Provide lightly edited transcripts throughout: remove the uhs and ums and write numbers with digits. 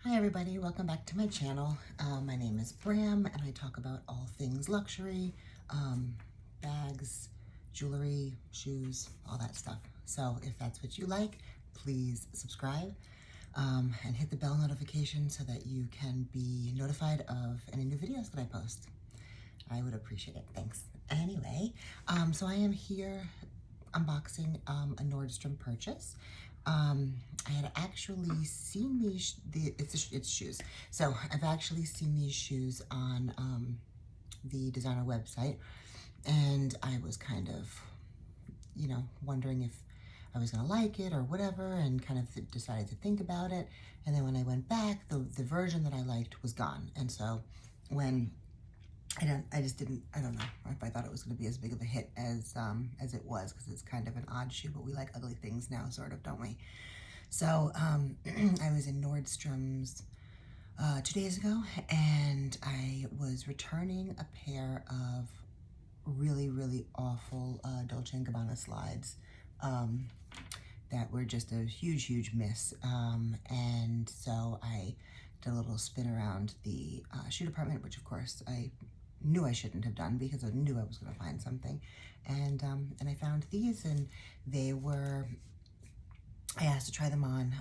Hi everybody, welcome back to my channel. My name is Bram and I talk about all things luxury, bags, jewelry, shoes, all that stuff. So if that's what you like, please subscribe and hit the bell notification so that you can be notified of any new videos that I post. I would appreciate it, thanks. Anyway, so I am here unboxing a Nordstrom purchase. I had actually seen it's shoes. So I've actually seen these shoes on the designer website, and I was kind of, wondering if I was gonna like it or whatever, and kind of decided to think about it. And then when I went back, the version that I liked was gone. And so when I don't know if I thought it was going to be as big of a hit as it was, because it's kind of an odd shoe, but we like ugly things now, sort of, don't we? So I was in Nordstrom's 2 days ago, and I was returning a pair of really, really awful Dolce & Gabbana slides that were just a huge, huge miss. And so I did a little spin around the shoe department, which of course I knew I shouldn't have done because I knew I was going to find something, and I found these, and they were, I asked to try them on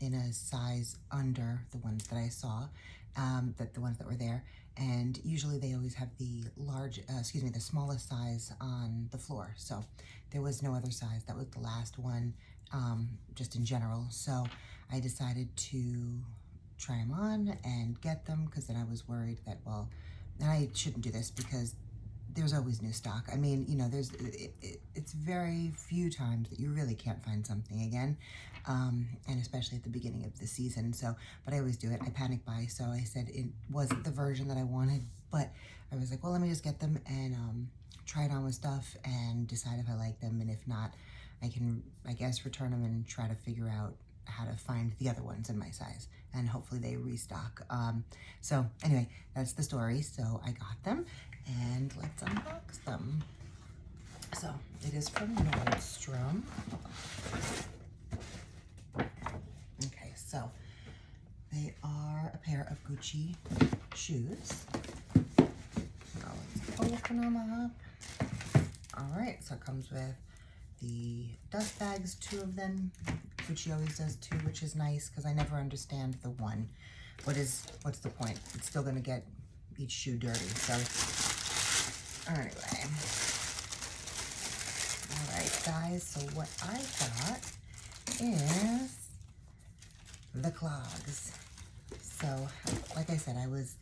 in a size under the ones that I saw, the ones that were there, and usually they always have the the smallest size on the floor, so there was no other size. That was the last one, just in general. So I decided to try them on and get them, because then I was worried that, well, and I shouldn't do this because there's always new stock. I mean, it's very few times that you really can't find something again, and especially at the beginning of the season. So, but I always do it. I panic buy. So I said it wasn't the version that I wanted, but I was like, well, let me just get them and try it on with stuff and decide if I like them. And if not, I can, I guess, return them and try to figure out how to find the other ones in my size, and hopefully they restock. So anyway, that's the story. So I got them, and let's unbox them. So it is from Nordstrom. Okay, so they are a pair of Gucci shoes. Now let's open them up. All right, so it comes with the dust bags, 2 of them. Gucci always does 2, which is nice, because I never understand the one. What's the point? It's still gonna get each shoe dirty. So anyway, all right, guys. So what I got is the Clogs. So like I said, I was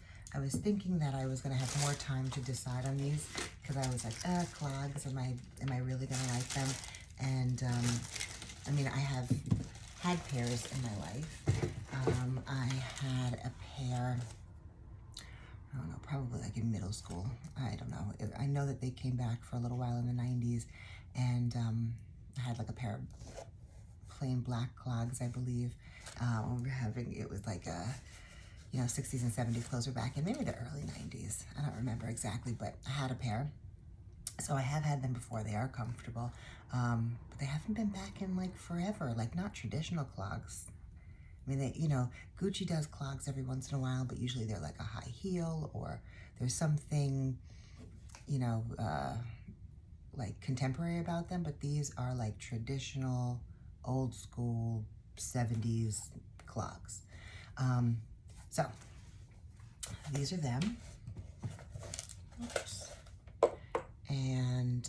thinking that I was gonna have more time to decide on these, because I was like, Clogs, am I really gonna like them? And I mean, I have had pairs in my life. I had a pair, I don't know, probably like in middle school. I don't know. I know that they came back for a little while in the 90s, and I had like a pair of plain black Clogs, I believe. It was like a, 60s and 70s clothes were back in maybe the early 90s. I don't remember exactly, but I had a pair. So I have had them before. They are comfortable, but they haven't been back in like forever, like not traditional clogs. I mean, Gucci does clogs every once in a while, but usually they're like a high heel, or there's something, like contemporary about them, but these are like traditional, old school 70s clogs. So these are them. Oops. And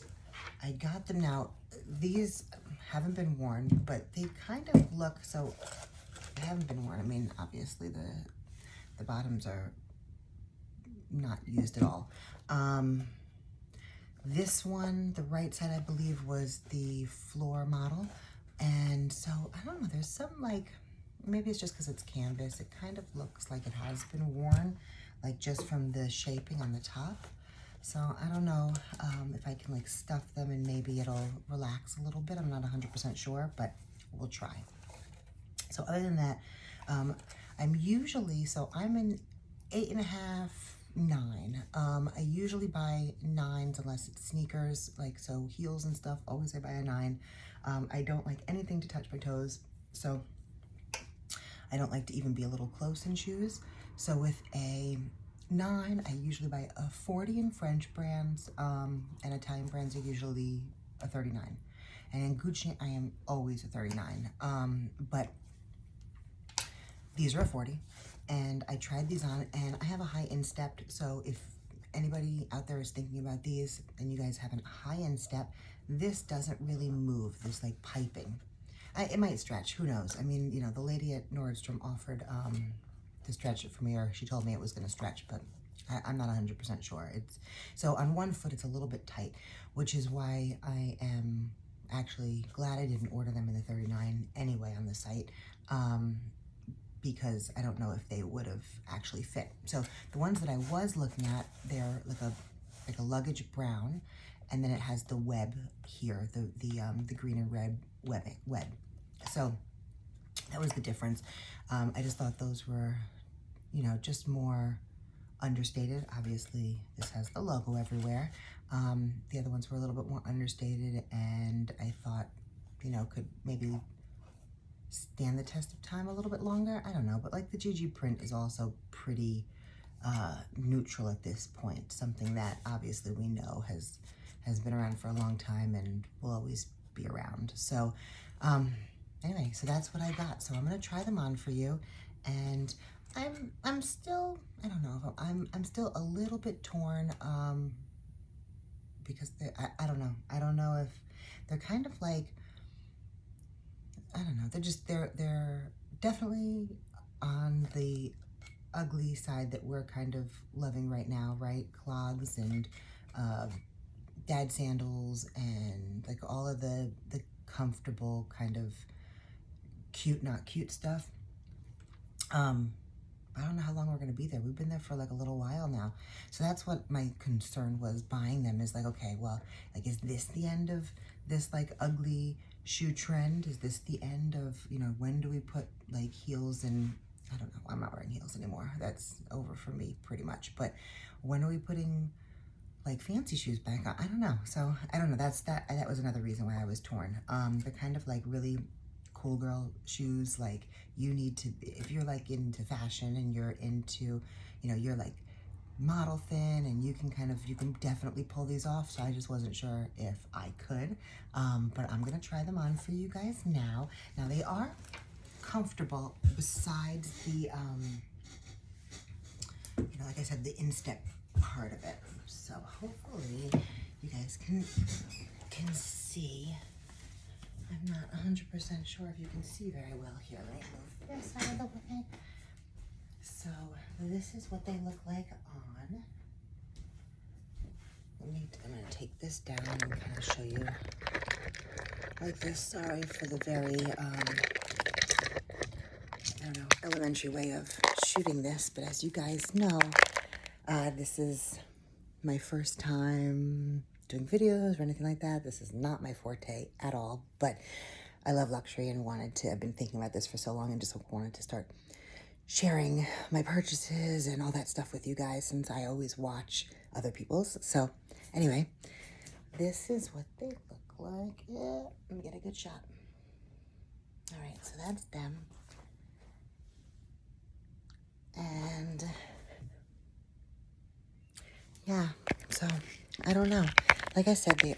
I got them now. These haven't been worn, but they kind of look, so they haven't been worn. I mean, obviously the bottoms are not used at all. This one, the right side, I believe, was the floor model. And so, I don't know, there's some like, maybe it's just because it's canvas. It kind of looks like it has been worn, like just from the shaping on the top. So I don't know if I can like stuff them and maybe it'll relax a little bit. I'm not 100% sure, but we'll try. So other than that, I'm an 8.5, 9. I usually buy 9s unless it's sneakers, like so heels and stuff. Always I buy a 9. I don't like anything to touch my toes, so I I don't like to even be a little close in shoes. So with a 9, I usually buy a 40 in French brands, and Italian brands are usually a 39. And in Gucci, I am always a 39. But these are a 40, and I tried these on, and I have a high instep, so if anybody out there is thinking about these and you guys have a high instep, this doesn't really move, this like piping. It might stretch, who knows? I mean, you know, the lady at Nordstrom offered to stretch it for me, or she told me it was gonna stretch, but I'm not 100% sure. So on one foot, it's a little bit tight, which is why I am actually glad I didn't order them in the 39 anyway on the site. Because I don't know if they would have actually fit. So the ones that I was looking at, they're like a luggage brown, and then it has the web here, the green and red web. So that was the difference. I just thought those were, you know, just more understated. Obviously, this has the logo everywhere. The other ones were a little bit more understated, and I thought, you know, could maybe stand the test of time a little bit longer. I don't know, but like the GG print is also pretty neutral at this point, something that obviously we know has been around for a long time and will always be around. So anyway, so that's what I got. So I'm gonna try them on for you, and I'm still, I don't know, I'm still a little bit torn because I don't know. I don't know if they're kind of like, I don't know, they're definitely on the ugly side that we're kind of loving right now, right? Clogs and dad sandals and like all of the comfortable kind of cute, not cute stuff. I don't know how long we're gonna be there. We've been there for like a little while now. So that's what my concern was buying them, is like, okay, well, like, is this the end of this like ugly shoe trend? Is this the end of, you know, when do we put like heels in? I don't know, I'm not wearing heels anymore. That's over for me pretty much. But when are we putting like fancy shoes back on? I don't know. So I don't know, that was another reason why I was torn. They're kind of like really cool girl shoes. Like, you need to, if you're like into fashion and you're into, you know, you're like model thin and you can definitely pull these off. So I just wasn't sure if I could, but I'm gonna try them on for you guys now. Now they are comfortable besides the, you know, like I said, the instep part of it. So hopefully you guys can see. I'm not 100% sure if you can see very well here. Let me move this out of the way. So this is what they look like on. I'm gonna take this down and kind of show you like this. Sorry for the very, I don't know, elementary way of shooting this, but as you guys know, this is my first time doing videos or anything like that. This is not my forte at all, but I love luxury and I've been thinking about this for so long and just wanted to start sharing my purchases and all that stuff with you guys, since I always watch other people's. So anyway, this is what they look like. Yeah, let me get a good shot. All right, so that's them. And yeah, so I don't know. Like I said, they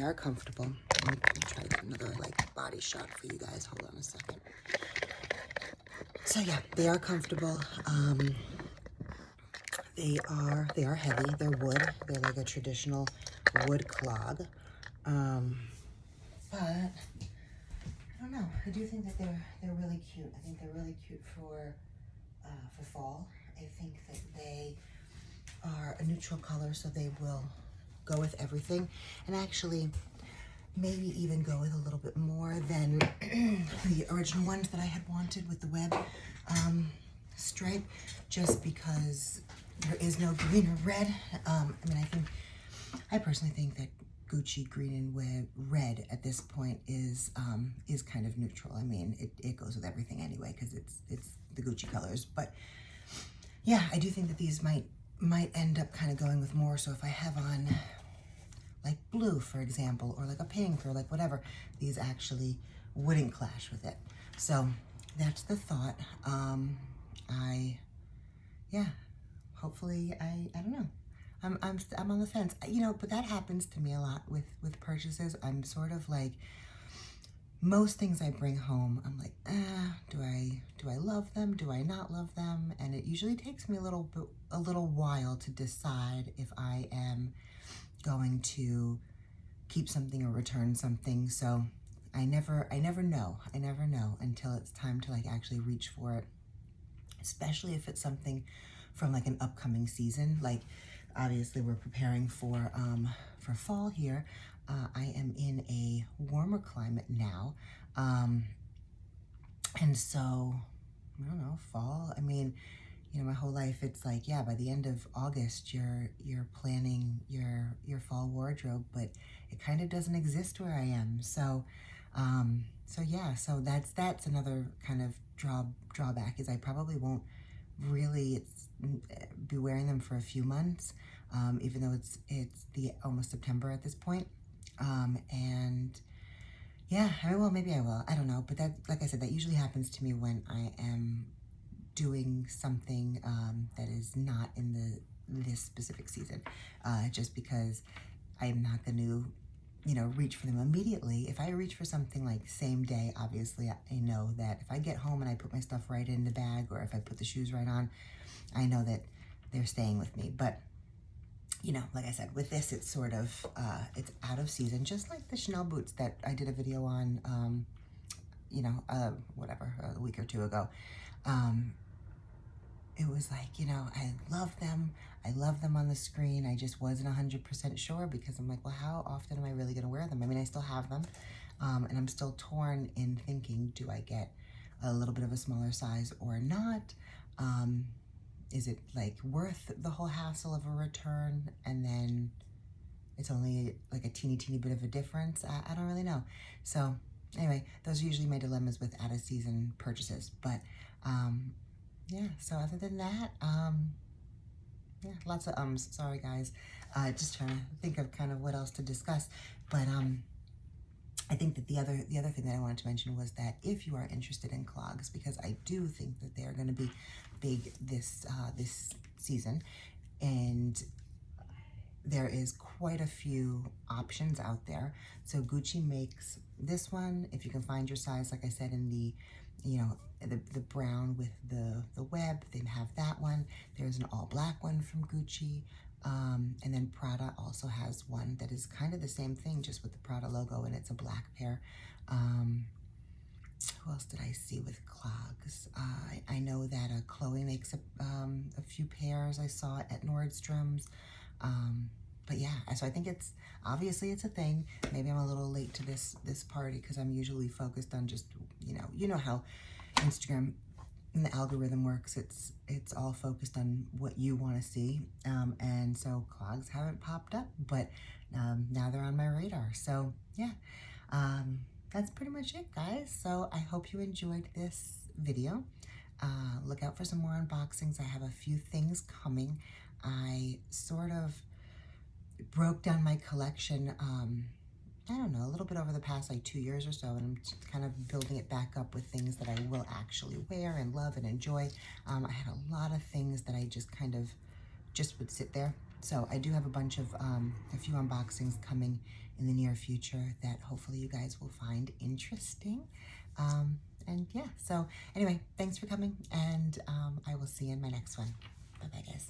are comfortable. Let me try another like body shot for you guys. Hold on a second. So yeah, they are comfortable. They are heavy. They're wood. They're like a traditional wood clog. But I don't know. I do think that they're really cute. I think they're really cute for fall. I think that they are a neutral color, so they will go with everything, and actually maybe even go with a little bit more than the original ones that I had wanted with the web stripe, just because there is no green or red. I mean, I personally think that Gucci green and red at this point is kind of neutral. I mean, it goes with everything anyway, because it's the Gucci colors. But yeah, I do think that these might end up kind of going with more. So if I have on like blue, for example, or like a pink, or like whatever, these actually wouldn't clash with it. So that's the thought. Yeah, hopefully, I don't know. I'm on the fence, but that happens to me a lot with purchases. I'm sort of like, most things I bring home, I'm like, do I love them? Do I not love them? And it usually takes me a little while to decide if I am going to keep something or return something. So I never know. I never know until it's time to like actually reach for it, especially if it's something from like an upcoming season. Like, obviously we're preparing for fall here. I am in a warmer climate now. And so, I don't know, fall. I mean, my whole life it's like, yeah, by the end of August you're planning your fall wardrobe, but it kind of doesn't exist where I am. So yeah, so that's another kind of drawback, is I probably won't really be wearing them for a few months, even though it's the almost September at this point. And yeah, well, maybe I will. I don't know, but that, like I said, that usually happens to me when I am doing something that is not in this specific season, just because I'm not going to, reach for them immediately. If I reach for something like same day, obviously I know that if I get home and I put my stuff right in the bag, or if I put the shoes right on, I know that they're staying with me. But like I said, with this, it's sort of, it's out of season, just like the Chanel boots that I did a video on, whatever, a week or two ago. It was like, I love them. I love them on the screen. I just wasn't 100% sure, because I'm like, well, how often am I really going to wear them? I mean, I still have them, and I'm still torn in thinking, do I get a little bit of a smaller size or not? Is it like worth the whole hassle of a return, and then it's only like a teeny bit of a difference? I don't really know. So anyway, those are usually my dilemmas with out of season purchases. But yeah, so other than that, yeah, lots of sorry guys, just trying to think of kind of what else to discuss. But I think that the other thing that I wanted to mention was that if you are interested in clogs, because I do think that they are going to be big this season, and there is quite a few options out there. So Gucci makes this one, if you can find your size, like I said, in the the brown with the web, they have that one. There's an all black one from Gucci. And then Prada also has one that is kind of the same thing, just with the Prada logo, and it's a black pair. Who else did I see with clogs? I know that Chloe makes a few pairs. I saw it at Nordstrom's. But yeah, so I think it's a thing. Maybe I'm a little late to this party, because I'm usually focused on just, you know how Instagram and the algorithm works. It's all focused on what you want to see, and so clogs haven't popped up, but now they're on my radar. So yeah, that's pretty much it, guys. So I hope you enjoyed this video. Look out for some more unboxings. I have a few things coming. I sort of broke down my collection, I don't know, a little bit over the past like 2 years or so, and I'm kind of building it back up with things that I will actually wear and love and enjoy. I had a lot of things that I just kind of would sit there. So I do have a few unboxings coming in the near future that hopefully you guys will find interesting. And yeah, so anyway, thanks for coming, and I will see you in my next one. Bye-bye, guys.